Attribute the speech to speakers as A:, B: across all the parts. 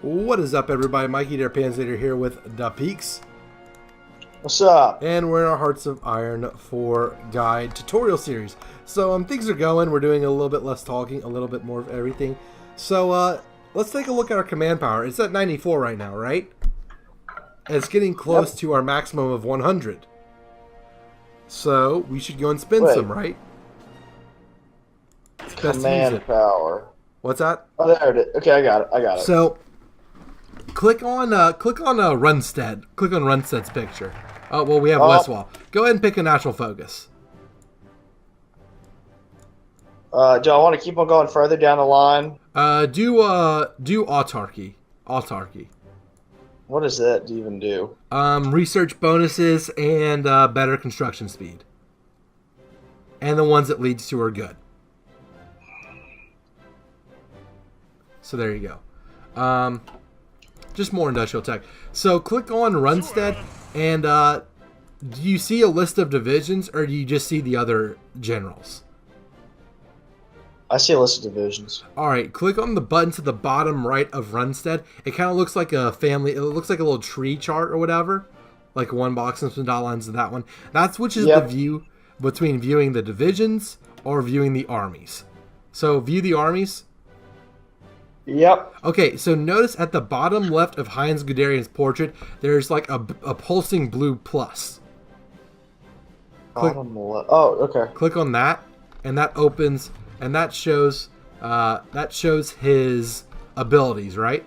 A: What is up, everybody? Mikey Panzernator here with Dapeeks.
B: What's up?
A: And we're in our Hearts of Iron 4 guide tutorial series. So things are going. We're doing a little bit less talking, a little bit more of everything. So let's take a look at our command power. It's at 94 right now, right? And it's getting close to our maximum of 100. So we should go and spin some, right? It's best to use
B: Command
A: it.
B: power.
A: What's that?
B: Oh, there it is. Okay, I got it.
A: So click on Runstead. Click on Runstead's picture. Oh well, we have Westwall. Go ahead and pick a natural focus.
B: Do I want to keep on going further down the line?
A: Do autarky. Autarky.
B: What does that even do?
A: Research bonuses and better construction speed. And the ones it leads to are good. So there you go. Just more industrial tech. So click on Runstead, and do you see a list of divisions, or do you just see the other generals?
B: I see a list of divisions.
A: All right, click on the button to the bottom right of Runstead. It kind of looks like a family. It looks like a little tree chart or whatever, like one box and some dot lines to that one. That switches the view between viewing the divisions or viewing the armies. So view the armies.
B: Yep.
A: Okay, so notice at the bottom left of Heinz Guderian's portrait, there's like a pulsing blue plus.
B: Bottom left. Oh, okay.
A: Click on that, and that opens, and that shows his abilities, right?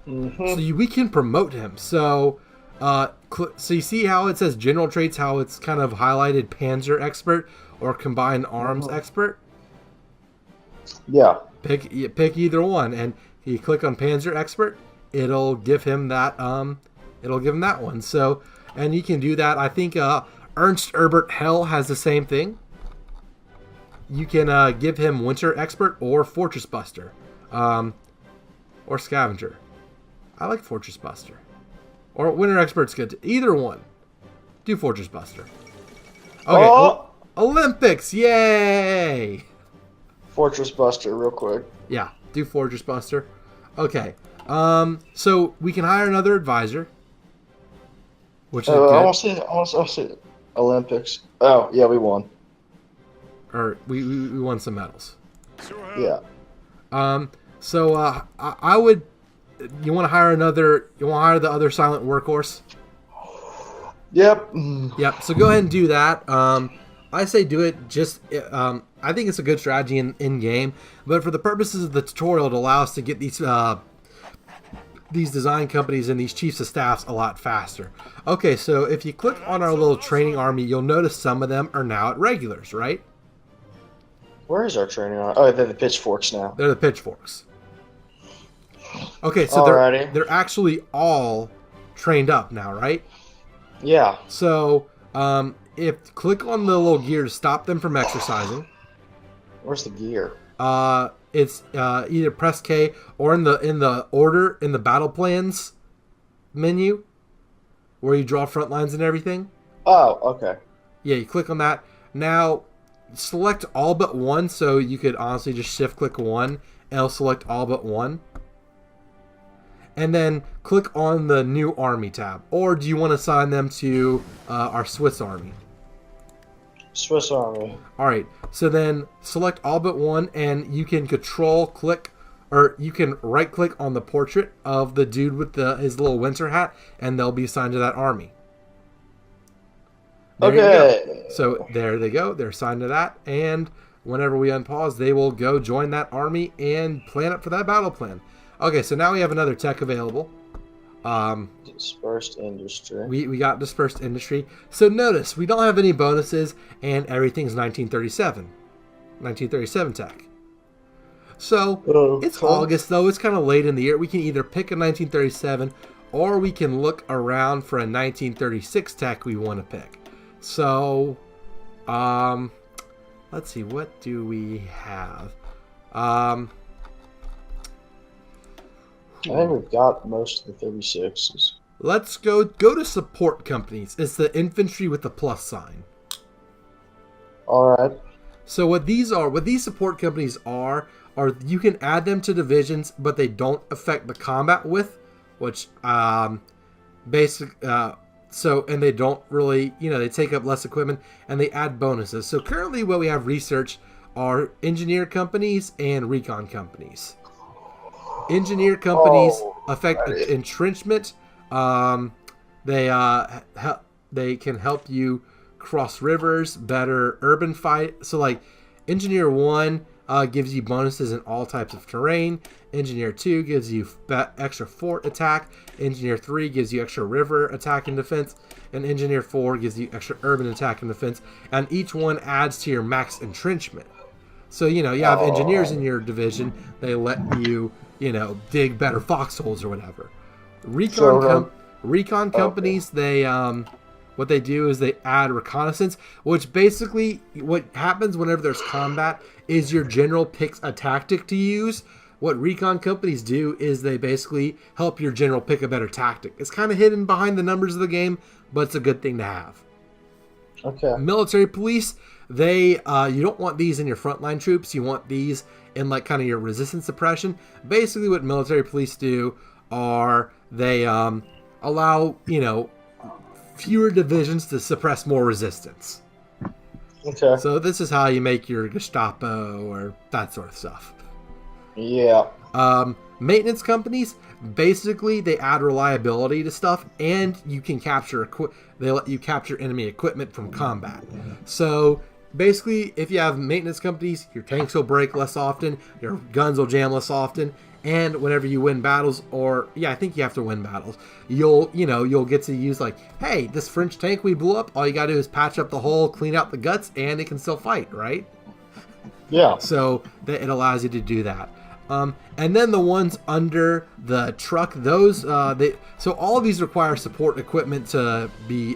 B: Mm-hmm.
A: So we can promote him. So, so you see how it says general traits, how it's kind of highlighted Panzer expert or combined arms expert.
B: Yeah.
A: Pick either one, and you click on Panzer Expert, it'll give him that one. So, and you can do that. I think Ernst Erbert Hell has the same thing. You can give him Winter Expert or Fortress Buster, or Scavenger. I like Fortress Buster, or Winter Expert's good. Either one. Do Fortress Buster. Okay, Olympics! Yay!
B: Fortress Buster, real quick.
A: Yeah, do Fortress Buster. Okay, so we can hire another advisor, which is good.
B: I want to see Olympics. Oh, yeah, we won.
A: Or we won some medals.
B: Yeah.
A: So I would. You want to hire another? You want to hire the other silent workhorse?
B: Yep.
A: Yep. So go ahead and do that. I say do it. Just I think it's a good strategy in game, but for the purposes of the tutorial, it allows us to get these design companies and these chiefs of staffs a lot faster. Okay, so if you click on our little training army, you'll notice some of them are now at regulars, right?
B: Where is our training army? Oh, they're the pitchforks now.
A: They're the pitchforks. Okay, so they're actually all trained up now, right?
B: Yeah.
A: So if click on the little gear to stop them from exercising.
B: Where's the gear?
A: It's either press K or in the battle plans menu where you draw front lines and everything.
B: Oh, okay.
A: Yeah, you click on that. Now select all but one, so you could honestly just shift click one and it'll select all but one. And then click on the new army tab. Or do you want to assign them to our Swiss army?
B: Swiss army.
A: Alright, so then select all but one, and you can control click, or you can right click on the portrait of the dude with his little winter hat, and they'll be assigned to that army. There you go. So there they go, they're assigned to that, and whenever we unpause, they will go join that army and plan up for that battle plan. Okay, so now we have another tech available.
B: Dispersed industry.
A: We got dispersed industry. So notice we don't have any bonuses, and everything's 1937 tech. So it's August though. It's kind of late in the year. We can either pick a 1937, or we can look around for a 1936 tech we want to pick. So, let's see. What do we have?
B: I think we've got most of the 36s.
A: Let's go to support companies. It's the infantry with the plus sign.
B: All right.
A: So what these support companies are are you can add them to divisions, but they don't affect the combat width, which so, and they don't really, they take up less equipment, and they add bonuses. So currently what we have research are engineer companies and recon companies. Engineer companies affect entrenchment. They can help you cross rivers, better urban fight. So like Engineer 1 gives you bonuses in all types of terrain. Engineer 2 gives you extra fort attack. Engineer 3 gives you extra river attack and defense. And Engineer 4 gives you extra urban attack and defense. And each one adds to your max entrenchment. So, you have engineers in your division. They let you, dig better foxholes or whatever. Recon companies, they what they do is they add reconnaissance, which basically what happens whenever there's combat is your general picks a tactic to use. What recon companies do is they basically help your general pick a better tactic. It's kind of hidden behind the numbers of the game, but it's a good thing to have.
B: Okay.
A: Military police, they you don't want these in your frontline troops. You want these in like kind of your resistance suppression. Basically what military police do are they allow, fewer divisions to suppress more resistance.
B: Okay.
A: So this is how you make your Gestapo or that sort of stuff.
B: Yeah.
A: Maintenance companies, basically they add reliability to stuff, and you can capture they let you capture enemy equipment from combat. So basically, if you have maintenance companies, your tanks will break less often, your guns will jam less often, and whenever you win battles, I think you have to win battles, you'll get to use like, hey, this French tank we blew up, all you gotta do is patch up the hole, clean out the guts, and it can still fight, right?
B: Yeah.
A: So it allows you to do that. And then the ones under the truck, those so all of these require support equipment to be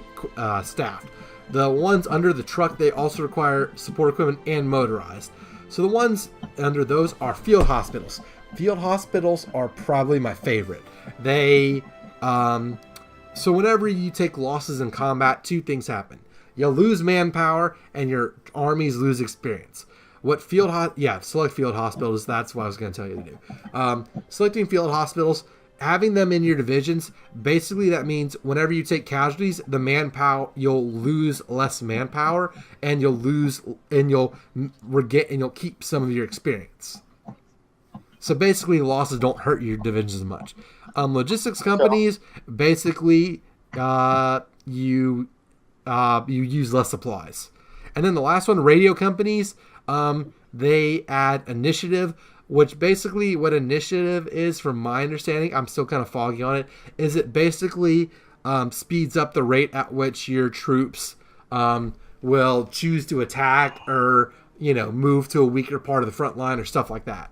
A: staffed. The ones under the truck, they also require support equipment and motorized. So the ones under those are field hospitals. Field hospitals are probably my favorite. They so whenever you take losses in combat, two things happen. You lose manpower and your armies lose experience. Select field hospitals. That's what I was going to tell you to do. Selecting field hospitals, having them in your divisions, basically that means whenever you take casualties, the manpower, you'll lose less manpower, and you'll keep some of your experience. So basically, losses don't hurt your divisions as much. Logistics companies, basically, you use less supplies. And then the last one, radio companies, they add initiative, which basically what initiative is, from my understanding, I'm still kind of foggy on it, is it basically speeds up the rate at which your troops will choose to attack or, move to a weaker part of the front line or stuff like that.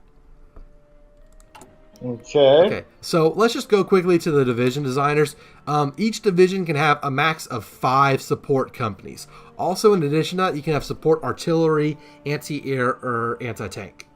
A: Okay, so let's just go quickly to the division designers. Each division can have a max of 5 support companies. Also, in addition to that, you can have support artillery, anti-air, or anti-tank.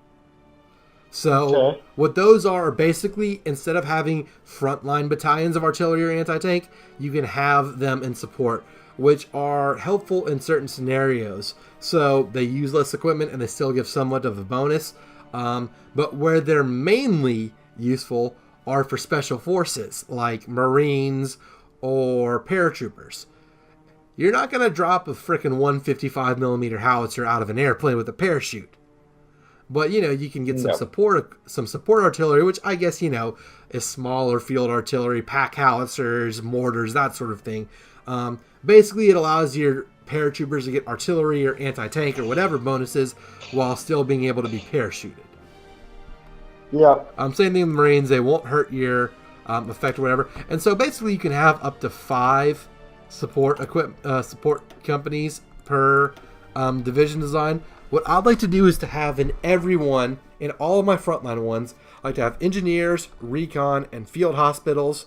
A: So what those are basically, instead of having frontline battalions of artillery or anti-tank, you can have them in support, which are helpful in certain scenarios. So they use less equipment and they still give somewhat of a bonus. But where they're mainly useful are for special forces like Marines or paratroopers. You're not going to drop a frickin' 155mm howitzer out of an airplane with a parachute. But, you can get some support artillery, which I guess, is smaller field artillery, pack howitzers, mortars, that sort of thing. Basically, it allows your paratroopers to get artillery or anti-tank or whatever bonuses while still being able to be parachuted.
B: Yeah.
A: Same thing with Marines. They won't hurt your effect or whatever. And so basically you can have up to 5 support companies per division design. What I'd like to do is to have in all of my frontline ones, I like to have engineers, recon, and field hospitals,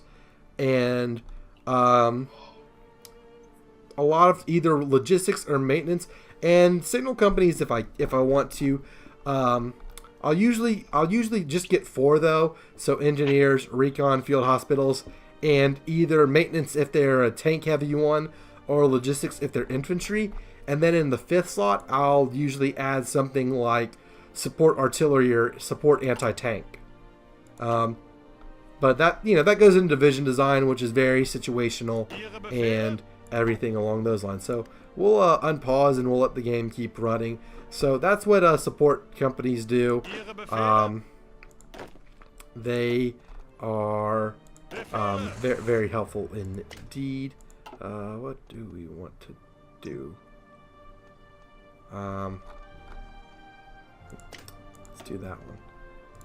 A: and a lot of either logistics or maintenance, and signal companies if I want to. I'll usually just get 4 though. So engineers, recon, field hospitals, and either maintenance if they're a tank heavy one, or logistics if they're infantry. And then in the 5th slot, I'll usually add something like support artillery or support anti-tank. But that that goes into division design, which is very situational and everything along those lines. So we'll unpause and we'll let the game keep running. So that's what support companies do. They are very, very helpful indeed. What do we want to do? Let's do that one.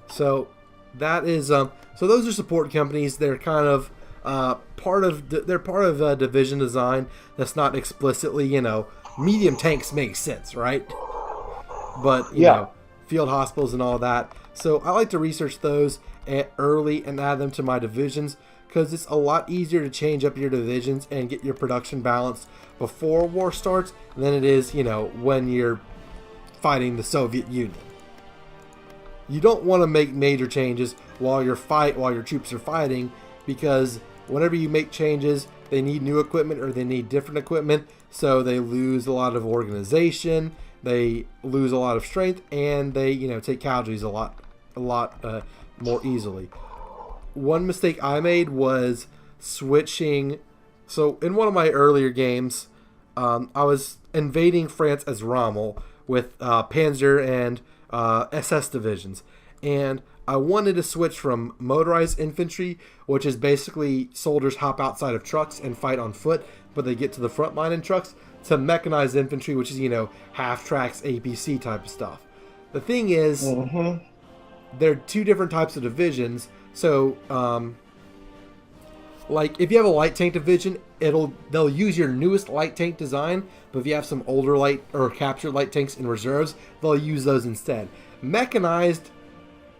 A: So that is so those are support companies. They're kind of part of division design. That's not explicitly, medium tanks make sense, right? But you know, field hospitals and all that. So I like to research those early and add them to my divisions, because it's a lot easier to change up your divisions and get your production balanced before war starts than it is, when you're fighting the Soviet Union. You don't want to make major changes while your troops are fighting, because whenever you make changes, they need new equipment or they need different equipment, so they lose a lot of organization, they lose a lot of strength, and they take casualties a lot more easily. One mistake I made was switching. So in one of my earlier games, I was invading France as Rommel with Panzer and SS divisions, and I wanted to switch from motorized infantry, which is basically soldiers hop outside of trucks and fight on foot, but they get to the front line in trucks, to mechanized infantry, which is half tracks, APC type of stuff. The thing is, they're two different types of divisions. So, like if you have a light tank division, they'll use your newest light tank design. But if you have some older light or captured light tanks in reserves, they'll use those instead. Mechanized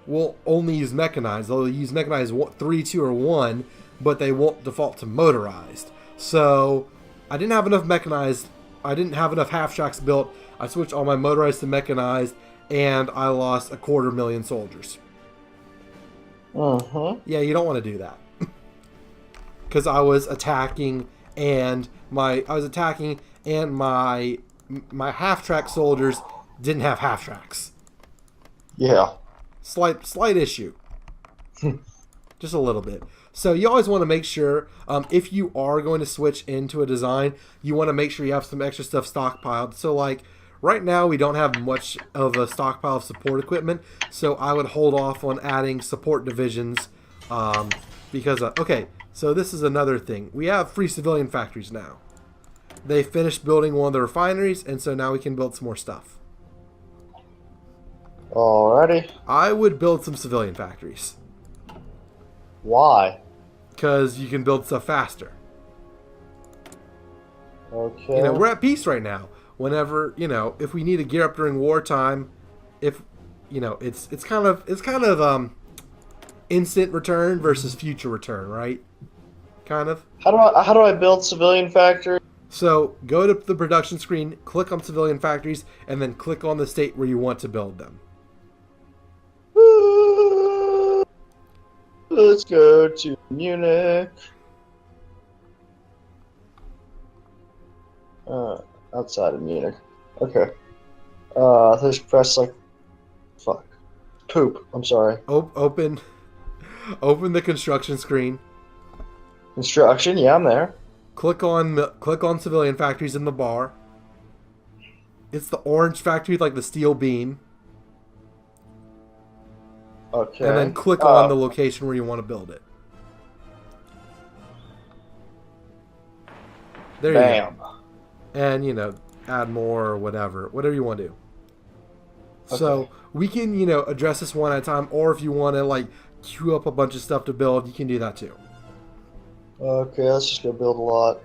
A: will only use mechanized. They'll use mechanized 3, 2, or 1, but they won't default to motorized. So I didn't have enough mechanized. I didn't have enough half tracks built. I switched all my motorized to mechanized, and I lost 250,000 soldiers. Yeah, you don't want to do that. Because I was attacking, and my half track soldiers didn't have half tracks.
B: Yeah.
A: Slight issue. Just a little bit. So you always want to make sure, if you are going to switch into a design, you want to make sure you have some extra stuff stockpiled. So like right now we don't have much of a stockpile of support equipment, so I would hold off on adding support divisions, because okay, so this is another thing. We have free civilian factories now. They finished building one of the refineries, and so now we can build some more stuff.
B: Alrighty.
A: I would build some civilian factories.
B: Why?
A: Because you can build stuff faster.
B: Okay.
A: We're at peace right now. Whenever, if we need to gear up during wartime, if it's kind of instant return versus future return, right? Kind of.
B: How do I build civilian factory?
A: So go to the production screen, click on civilian factories, and then click on the state where you want to build them.
B: Let's go to Munich. Outside of Munich. Okay. Just press poop. I'm sorry.
A: Open the construction screen.
B: Construction. Yeah, I'm there.
A: Click on civilian factories in the bar. It's the orange factory, like the steel beam.
B: Okay.
A: And then click on the location where you want to build it. There you go. And, add more or whatever you want to do. Okay. So we can, address this one at a time, or if you want to, queue up a bunch of stuff to build, you can do that too.
B: Okay, let's just go build a lot.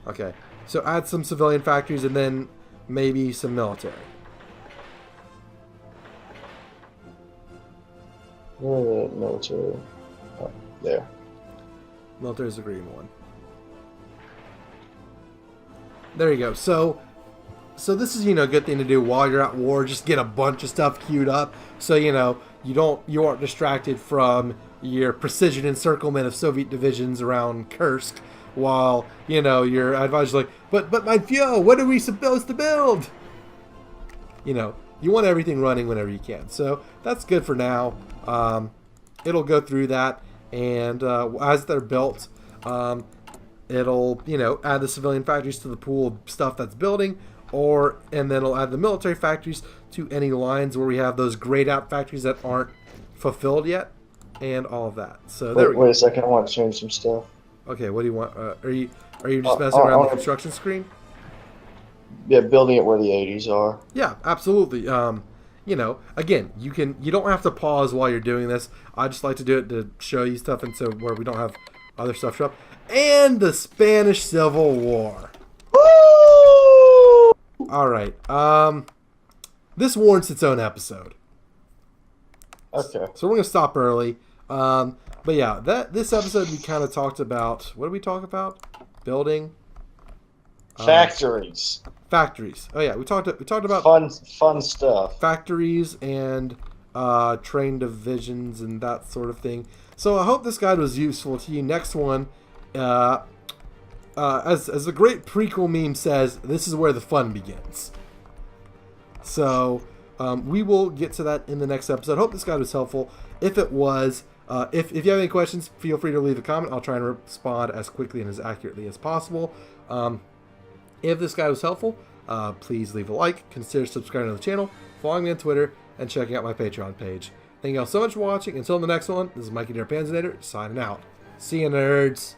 A: Okay, so add some civilian factories and then maybe some military.
B: Where the military? Oh, there.
A: Military is the green one. There you go. So this is, a good thing to do while you're at war. Just get a bunch of stuff queued up, so you aren't distracted from your precision encirclement of Soviet divisions around Kursk, while your advisor's like, but my Fio, what are we supposed to build? you want everything running whenever you can. So that's good for now. It'll go through that, and as they're built, it'll add the civilian factories to the pool of stuff that's building, and then it'll add the military factories to any lines where we have those grayed out factories that aren't fulfilled yet, and all of that. So
B: wait a second, I want to change some stuff.
A: Okay, what do you want? Are you just messing around the construction screen?
B: Yeah, building it where the 80s are.
A: Yeah, absolutely. Again, you don't have to pause while you're doing this. I just like to do it to show you stuff, and so where we don't have other stuff show up. And the Spanish Civil War.
B: Woo!
A: All right. This warrants its own episode.
B: Okay.
A: So we're gonna stop early. But yeah, this episode we kind of talked about. What did we talk about? Building.
B: Factories.
A: Factories. Oh yeah, we talked about
B: fun stuff.
A: Factories and train divisions and that sort of thing. So I hope this guide was useful to you. Next one, as the great prequel meme says, this is where the fun begins. So we will get to that in the next episode. Hope this guide was helpful. If it was, if you have any questions, feel free to leave a comment. I'll try and respond as quickly and as accurately as possible. If this guide was helpful, please leave a like, consider subscribing to the channel, following me on Twitter, and checking out my Patreon page. Thank you all so much for watching. Until the next one, this is Mikey Panzernator signing out. See you, nerds.